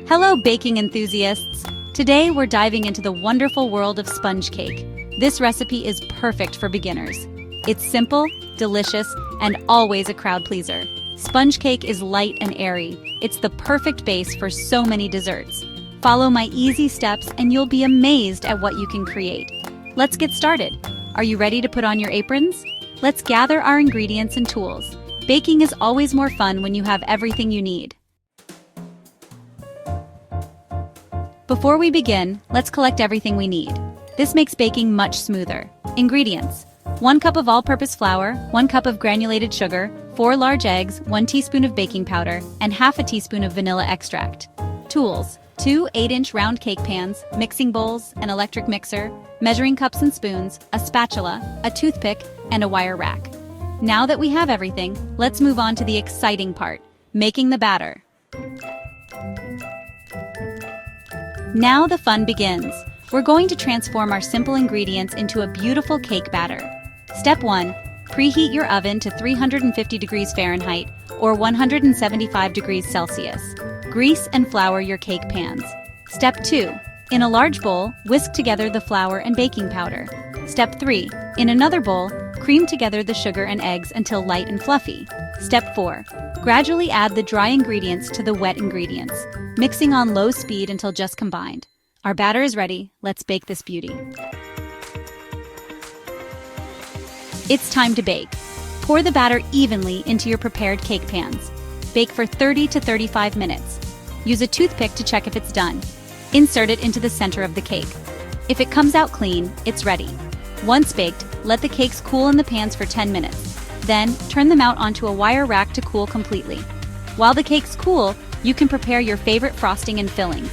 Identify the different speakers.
Speaker 1: Hello, baking enthusiasts! Today we're diving into the wonderful world of sponge cake. This recipe is perfect for beginners. It's simple, delicious, and always a crowd pleaser. Sponge cake is light and airy. It's the perfect base for so many desserts. Follow my easy steps and you'll be amazed at what you can create. Let's get started. Are you ready to put on your aprons? Let's gather our ingredients and tools. Baking is always more fun when you have everything you need. Before we begin, let's collect everything we need. This makes baking much smoother. Ingredients: 1 cup of all-purpose flour, 1 cup of granulated sugar, 4 large eggs, 1 teaspoon of baking powder, and half a teaspoon of vanilla extract. Tools: 2 8-inch round cake pans, mixing bowls, an electric mixer, measuring cups and spoons, a spatula, a toothpick, and a wire rack. Now that we have everything, let's move on to the exciting part, making the batter. Now the fun begins. We're going to transform our simple ingredients into a beautiful cake batter. Step 1. Preheat your oven to 350 degrees Fahrenheit or 175 degrees Celsius. Grease and flour your cake pans. Step 2. In a large bowl, whisk together the flour and baking powder. Step 3. In another bowl, cream together the sugar and eggs until light and fluffy. Step 4. Gradually add the dry ingredients to the wet ingredients, mixing on low speed until just combined. Our batter is ready. Let's bake this beauty. It's time to bake. Pour the batter evenly into your prepared cake pans. Bake for 30 to 35 minutes. Use a toothpick to check if it's done. Insert it into the center of the cake. If it comes out clean, it's ready. Once baked, let the cakes cool in the pans for 10 minutes. Then, turn them out onto a wire rack to cool completely. While the cakes cool, you can prepare your favorite frosting and fillings.